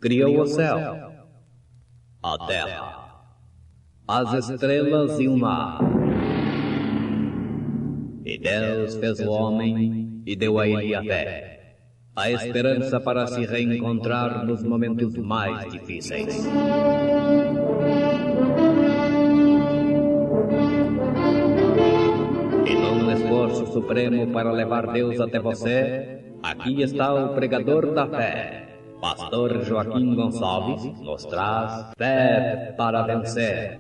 criou o céu, a terra, as estrelas e o mar. E Deus fez o homem e deu a ele a fé, a esperança para se reencontrar nos momentos mais difíceis. E num esforço supremo para levar Deus até você, aqui está o pregador da fé. Pastor Joaquim Gonçalves nos traz fé para vencer.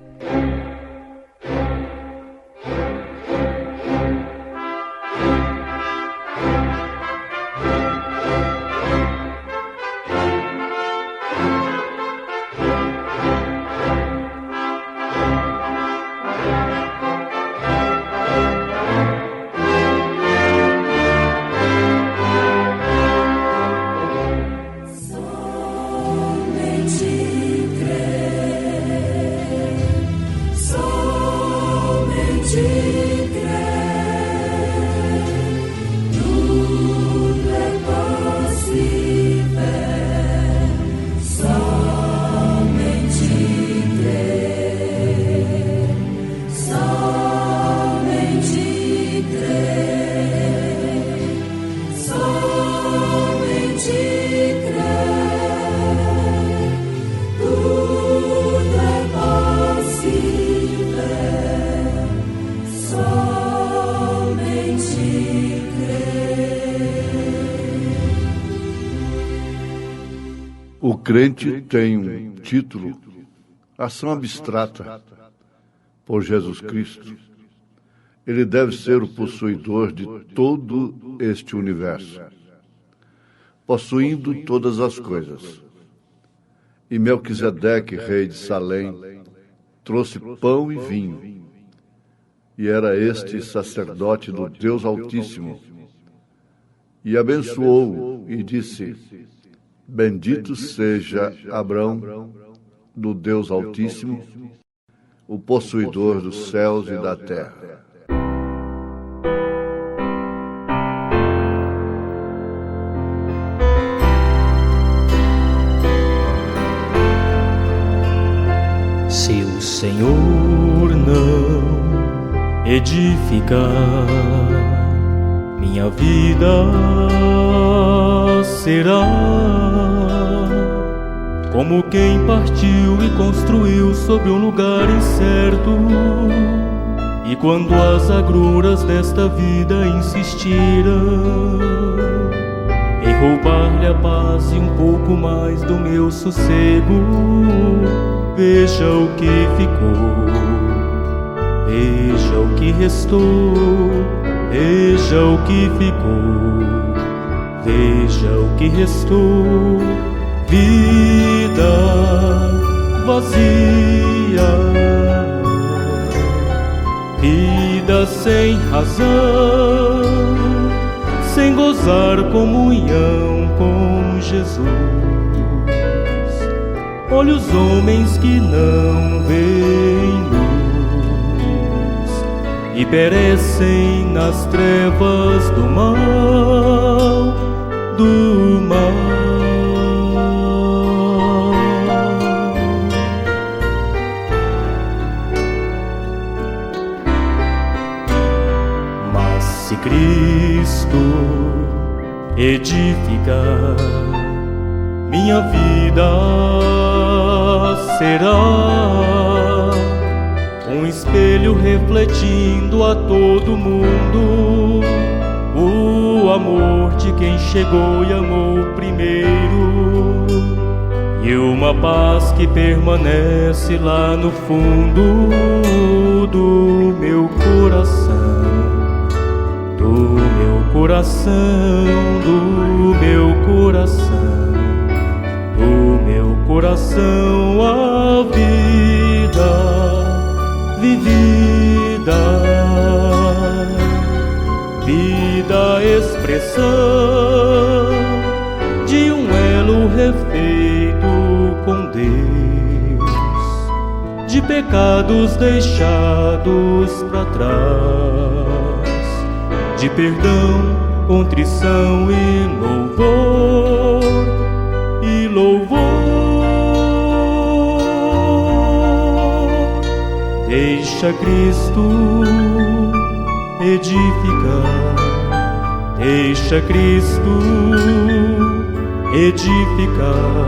O crente tem um título, ação abstrata, por Jesus Cristo. Ele deve ser o possuidor de todo este universo, possuindo todas as coisas. E Melquisedeque, rei de Salém, trouxe pão e vinho, e era este sacerdote do Deus Altíssimo, e abençoou-o e disse: Bendito seja Abrão, do Deus Altíssimo, o possuidor dos céus e da terra. Se o Senhor não edificar, minha vida será como quem partiu e construiu sobre um lugar incerto. E quando as agruras desta vida insistiram em roubar-lhe a paz e um pouco mais do meu sossego, veja o que ficou, veja o que restou, veja o que ficou, veja o que restou. Vida vazia, vida sem razão, sem gozar comunhão com Jesus. Olha os homens que não veem luz e perecem nas trevas do mal, do mal. Mas se Cristo edificar, minha vida será um espelho refletindo a todo mundo o amor de quem chegou e amou primeiro, e uma paz que permanece lá no fundo do meu coração, do meu coração, do meu coração, do meu coração. A vida vivida, vida expressão de um elo refeito com Deus, de pecados deixados para trás, de perdão, contrição e louvor, e louvor. Deixa Cristo edificar, deixa Cristo edificar,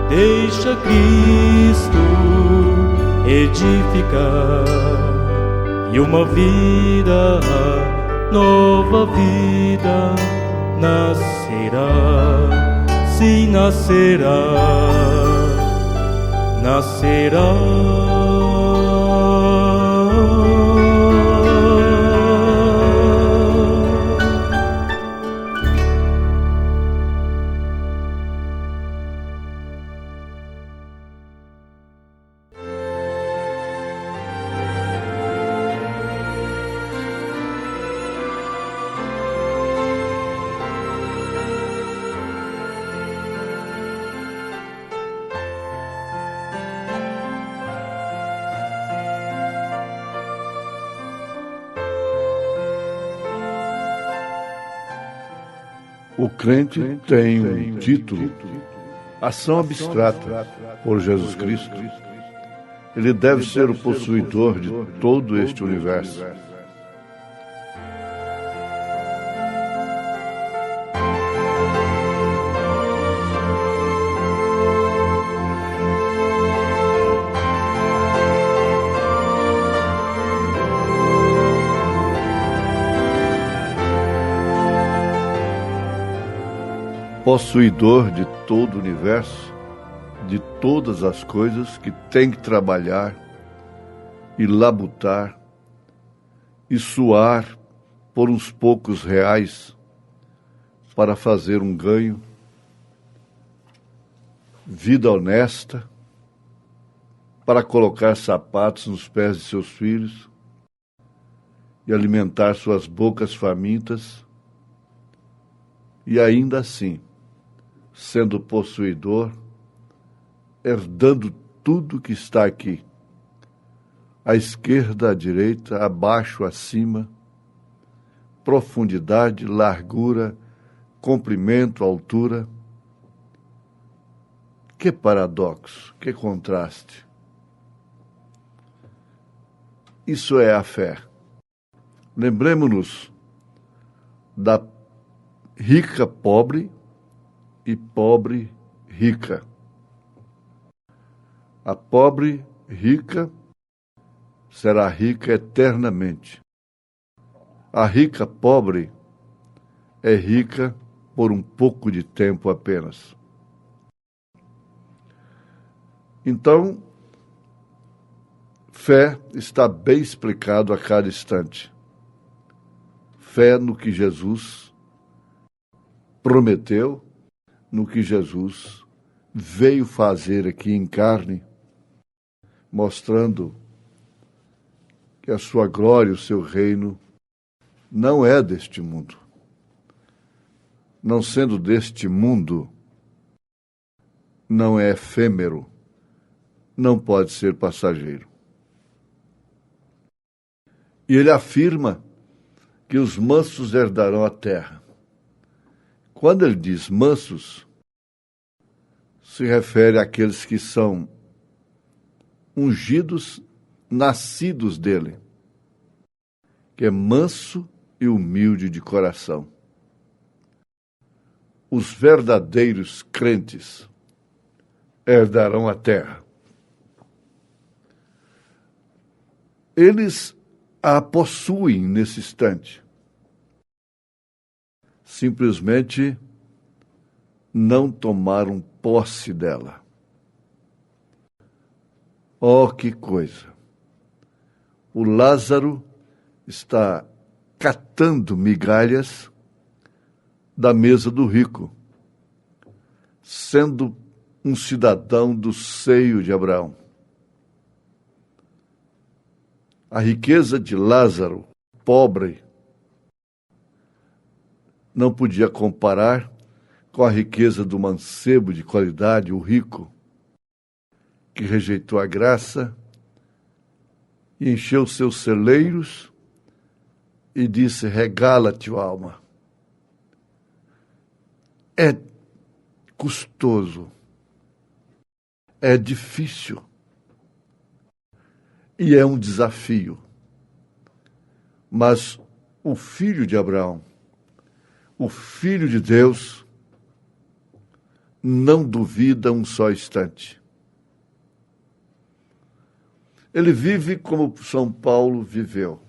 deixa Cristo edificar, e uma vida, nova vida nascerá, sim, nascerá, nascerá. O crente tem um título, ação abstrata por Jesus Cristo. Ele deve ser o possuidor de todo este universo. Possuidor de todo o universo, de todas as coisas que tem que trabalhar e labutar e suar por uns poucos reais para fazer um ganho, vida honesta, para colocar sapatos nos pés de seus filhos e alimentar suas bocas famintas, e ainda assim, sendo possuidor, herdando tudo que está aqui, à esquerda, à direita, abaixo, acima, profundidade, largura, comprimento, altura. Que paradoxo, que contraste. Isso é a fé. Lembremos-nos da rica pobre e pobre rica. A pobre rica será rica eternamente. A rica pobre é rica por um pouco de tempo apenas. Então, fé está bem explicado a cada instante. Fé no que Jesus prometeu, no que Jesus veio fazer aqui em carne, mostrando que a sua glória, o seu reino, não é deste mundo. Não sendo deste mundo, não é efêmero, não pode ser passageiro. E ele afirma que os mansos herdarão a terra. Quando ele diz mansos, se refere àqueles que são ungidos, nascidos dele, que é manso e humilde de coração. Os verdadeiros crentes herdarão a terra. Eles a possuem nesse instante. Simplesmente não tomaram posse dela. Oh, que coisa! O Lázaro está catando migalhas da mesa do rico, sendo um cidadão do seio de Abraão. A riqueza de Lázaro, pobre, não podia comparar com a riqueza do mancebo de qualidade, o rico, que rejeitou a graça e encheu seus celeiros e disse: regala-te, alma. É custoso, é difícil, E é um desafio. Mas o filho de Abraão, o filho de Deus, não duvida um só instante. Ele vive como São Paulo viveu.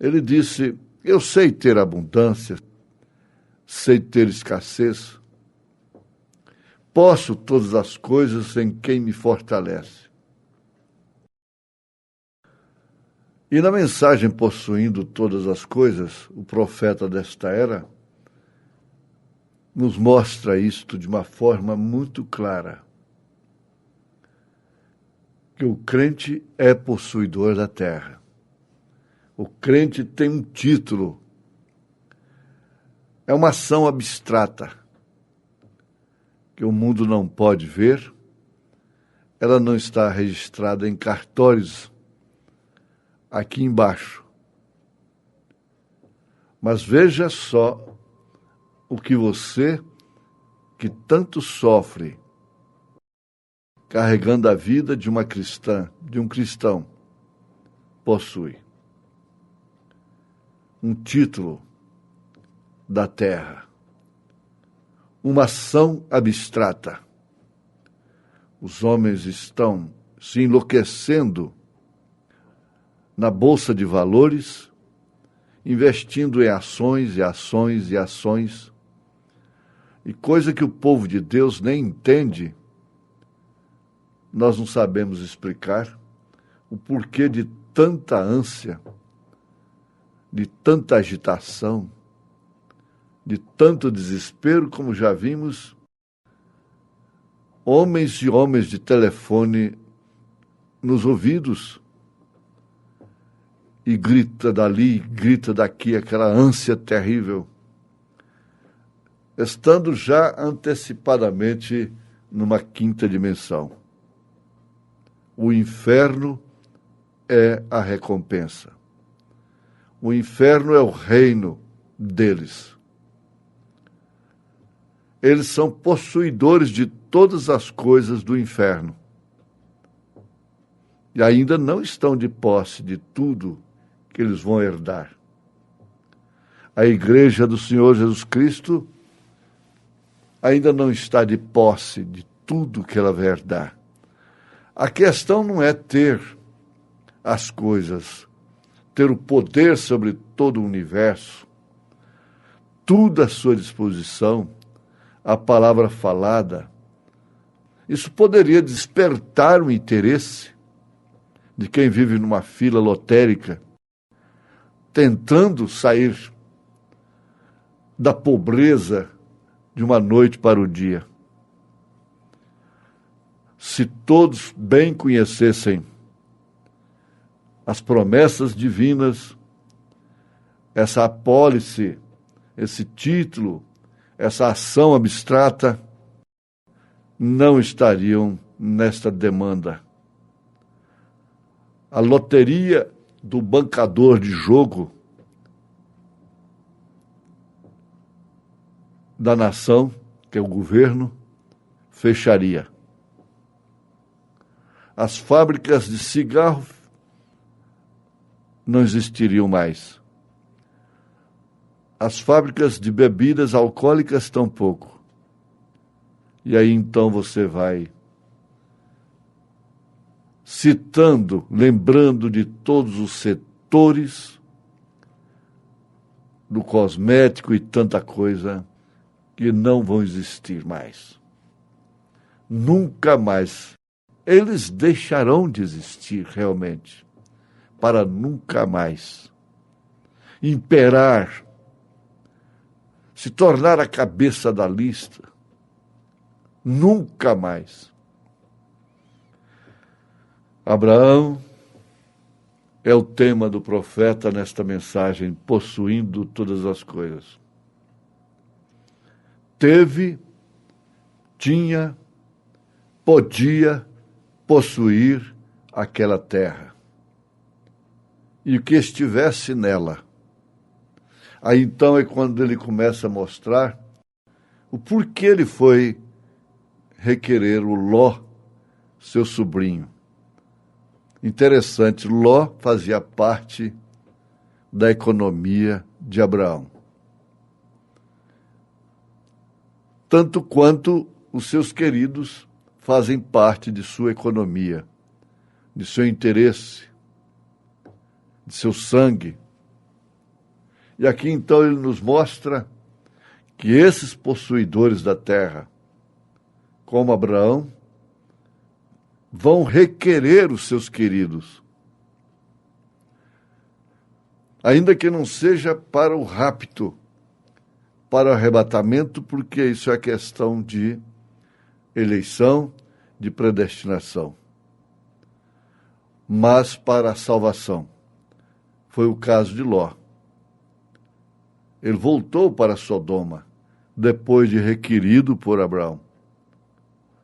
Ele disse: eu sei ter abundância, sei ter escassez, posso todas as coisas em quem me fortalece. E na mensagem Possuindo Todas as Coisas, o profeta desta era nos mostra isto de uma forma muito clara. Que o crente é possuidor da terra. O crente tem um título. É uma ação abstrata que o mundo não pode ver. Ela não está registrada em cartórios aqui embaixo. Mas veja só o que você, que tanto sofre, carregando a vida de uma cristã, de um cristão, possui. Um título da terra. Uma ação abstrata. Os homens estão se enlouquecendo na Bolsa de Valores, investindo em ações e ações e ações, e coisa que o povo de Deus nem entende. Nós não sabemos explicar o porquê de tanta ânsia, de tanta agitação, de tanto desespero, como já vimos, homens e homens de telefone nos ouvidos, e grita dali, grita daqui, aquela ânsia terrível, estando já antecipadamente numa quinta dimensão. O inferno é a recompensa. O inferno é o reino deles. Eles são possuidores de todas as coisas do inferno. E ainda não estão de posse de tudo que eles vão herdar. A igreja do Senhor Jesus Cristo ainda não está de posse de tudo que ela vai herdar. A questão não é ter as coisas, ter o poder sobre todo o universo, tudo à sua disposição, a palavra falada. Isso poderia despertar o interesse de quem vive numa fila lotérica, tentando sair da pobreza de uma noite para o dia. Se todos bem conhecessem as promessas divinas, essa apólice, esse título, essa ação abstrata, não estariam nesta demanda. A loteria do bancador de jogo da nação, que é o governo, fecharia. As fábricas de cigarro não existiriam mais. As fábricas de bebidas alcoólicas tampouco. E aí então você vai citando, lembrando de todos os setores do cosmético e tanta coisa que não vão existir mais. Nunca mais. Eles deixarão de existir realmente, para nunca mais imperar, se tornar a cabeça da lista. Nunca mais. Abraão é o tema do profeta nesta mensagem, possuindo todas as coisas. Teve, tinha, podia possuir aquela terra. E o que estivesse nela. Aí então é quando ele começa a mostrar o porquê ele foi requerer o Ló, seu sobrinho, Interessante, Ló fazia parte da economia de Abraão. Tanto quanto os seus queridos fazem parte de sua economia, de seu interesse, de seu sangue. E aqui então ele nos mostra que esses possuidores da terra, como Abraão, vão requerer os seus queridos. Ainda que não seja para o rapto, para o arrebatamento, porque isso é questão de eleição, de predestinação. Mas para a salvação. Foi o caso de Ló. Ele voltou para Sodoma, depois de requerido por Abraão.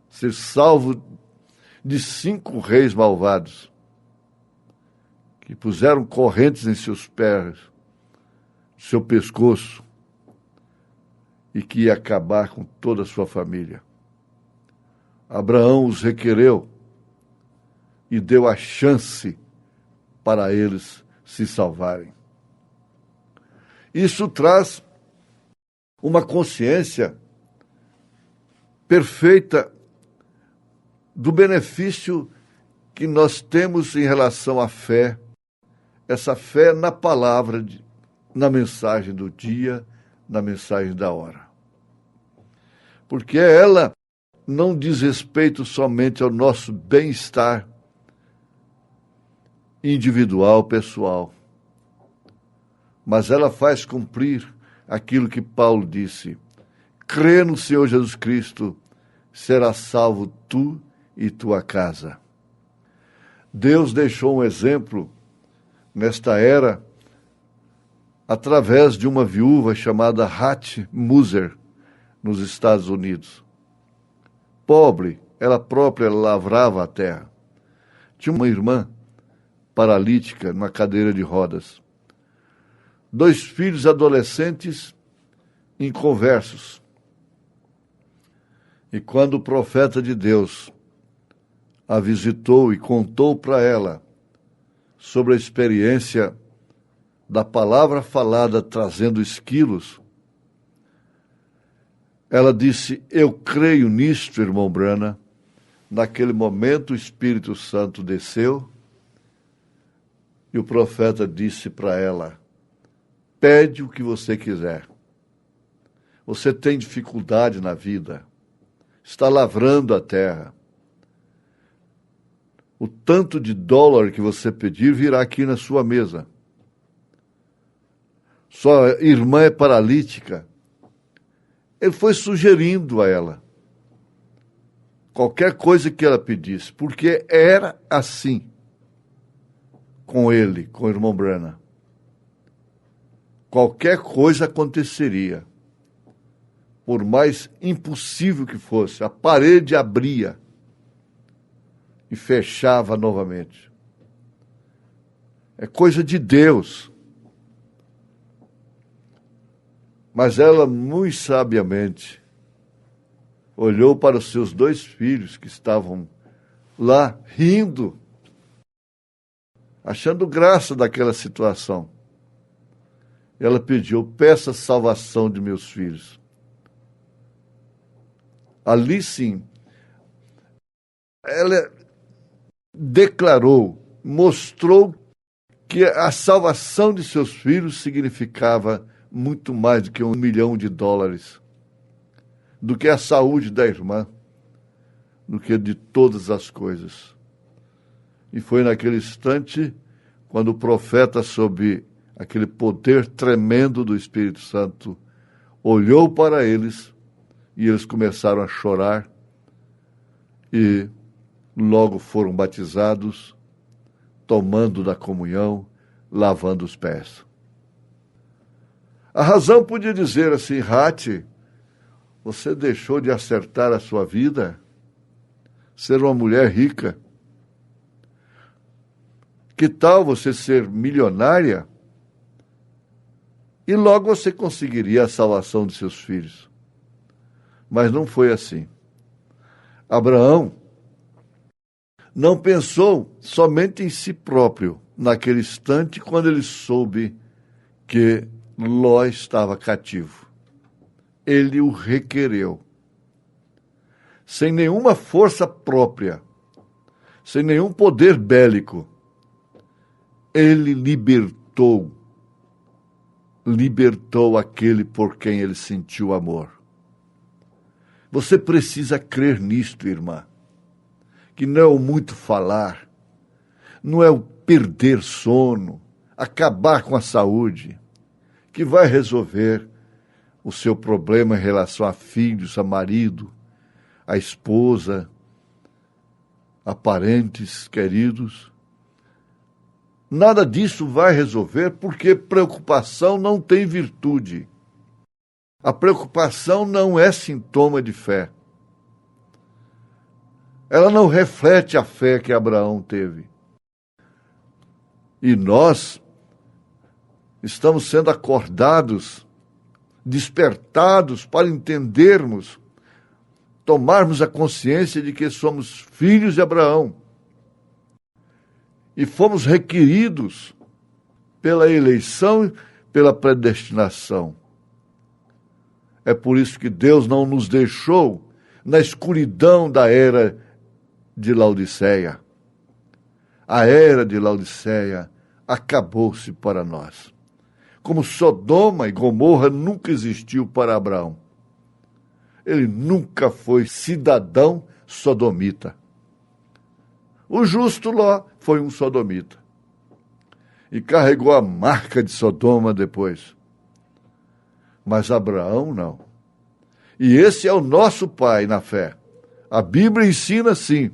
Ser salvo de 5 reis malvados, que puseram correntes em seus pés, seu pescoço, e que ia acabar com toda a sua família. Abraão os requereu e deu a chance para eles se salvarem. Isso traz uma consciência perfeita do benefício que nós temos em relação à fé, essa fé na palavra, na mensagem do dia, na mensagem da hora. Porque ela não diz respeito somente ao nosso bem-estar individual, pessoal, mas ela faz cumprir aquilo que Paulo disse: crê no Senhor Jesus Cristo, serás salvo tu e tua casa. Deus deixou um exemplo nesta era através de uma viúva chamada Hattie Moser, nos Estados Unidos. Pobre, ela própria lavrava a terra. Tinha uma irmã paralítica numa cadeira de rodas. 2 filhos adolescentes inconversos. E quando o profeta de Deus a visitou e contou para ela sobre a experiência da palavra falada trazendo esquilos, ela disse: eu creio nisto, irmão Branham. Naquele momento o Espírito Santo desceu e o profeta disse para ela: pede o que você quiser. Você tem dificuldade na vida, está lavrando a terra. O tanto de dólar que você pedir virá aqui na sua mesa. Sua irmã é paralítica. Ele foi sugerindo a ela qualquer coisa que ela pedisse, porque era assim com ele, com o irmão Branham. Qualquer coisa aconteceria, por mais impossível que fosse. A parede abria e fechava novamente. É coisa de Deus. Mas ela, muito sabiamente, olhou para os seus 2 filhos que estavam lá rindo, achando graça daquela situação. Ela pediu: peça a salvação de meus filhos. Ali sim, ela declarou, mostrou que a salvação de seus filhos significava muito mais do que $1 milhão, do que a saúde da irmã, do que de todas as coisas. E foi naquele instante, quando o profeta, sob aquele poder tremendo do Espírito Santo, olhou para eles e eles começaram a chorar e logo foram batizados, tomando da comunhão, lavando os pés. A razão podia dizer assim: Hattie, você deixou de acertar a sua vida, ser uma mulher rica. Que tal você ser milionária? E logo você conseguiria a salvação de seus filhos. Mas não foi assim. Abraão não pensou somente em si próprio, naquele instante, quando ele soube que Ló estava cativo. Ele o requereu. Sem nenhuma força própria, sem nenhum poder bélico, ele libertou aquele por quem ele sentiu amor. Você precisa crer nisto, irmã, que não é o muito falar, não é o perder sono, acabar com a saúde, que vai resolver o seu problema em relação a filhos, a marido, a esposa, a parentes queridos. Nada disso vai resolver, porque preocupação não tem virtude. A preocupação não é sintoma de fé. Ela não reflete a fé que Abraão teve. E nós estamos sendo acordados, despertados para entendermos, tomarmos a consciência de que somos filhos de Abraão. E fomos requeridos pela eleição, pela predestinação. É por isso que Deus não nos deixou na escuridão da era de Laodiceia. A era de Laodiceia acabou-se para nós. Como Sodoma e Gomorra nunca existiu para Abraão. Ele nunca foi cidadão sodomita. O justo Ló foi um sodomita e carregou a marca de Sodoma depois. Mas Abraão não. E esse é o nosso pai na fé. A Bíblia ensina assim.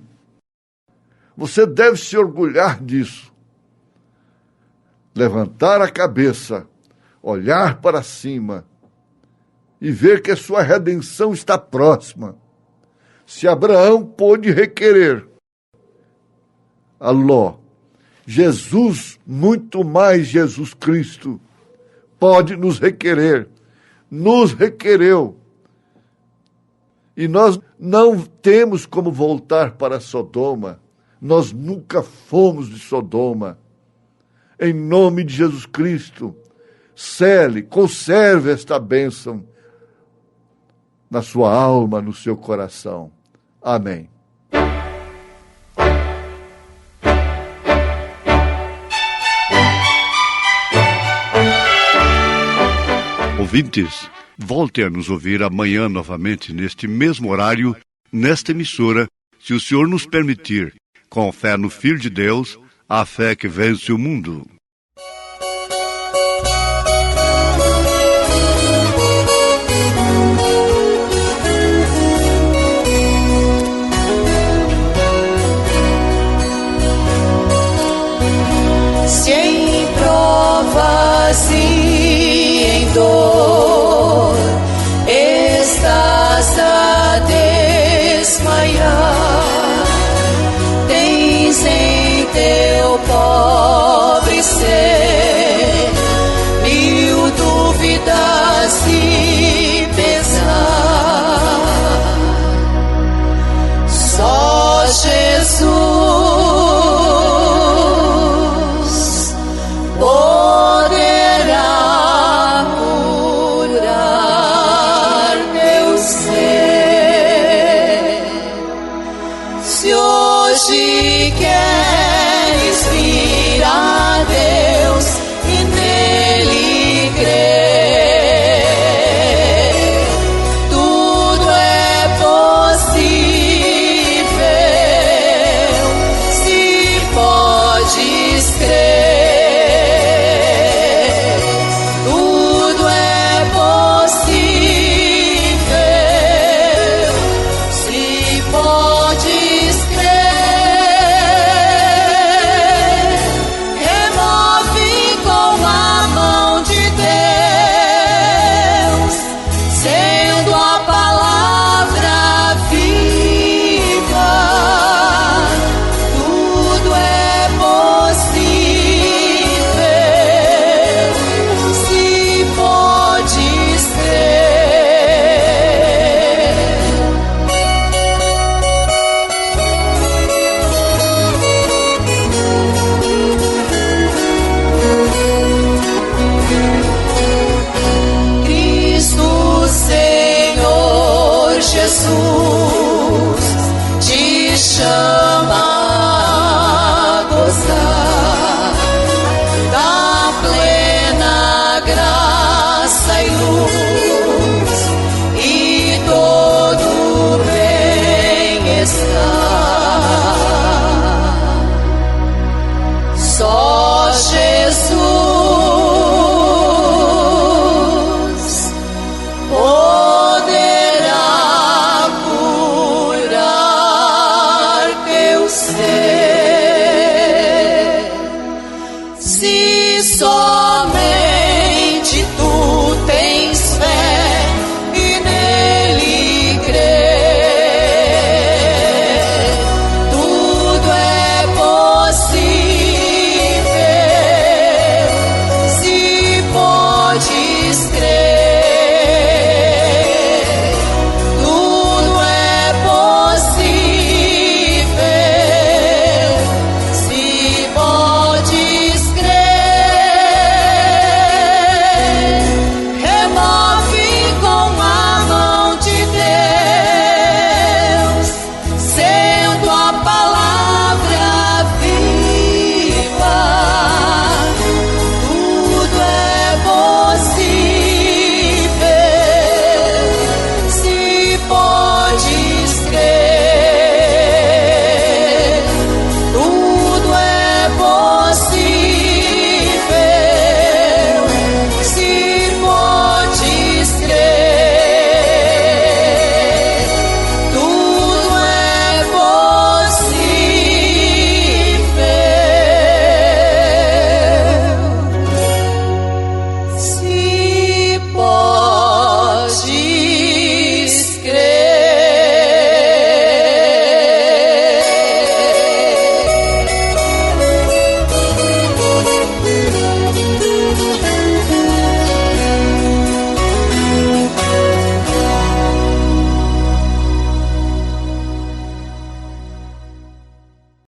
Você deve se orgulhar disso. Levantar a cabeça, olhar para cima e ver que a sua redenção está próxima. Se Abraão pôde requerer a Ló, Jesus, muito mais Jesus Cristo, pode nos requerer, nos requereu. E nós não temos como voltar para Sodoma, nós nunca fomos de Sodoma. Em nome de Jesus Cristo, cele, conserve esta bênção na sua alma, no seu coração. Amém. Ouvintes, volte a nos ouvir amanhã novamente neste mesmo horário, nesta emissora, se o Senhor nos permitir, com fé no Filho de Deus, a fé que vence o mundo.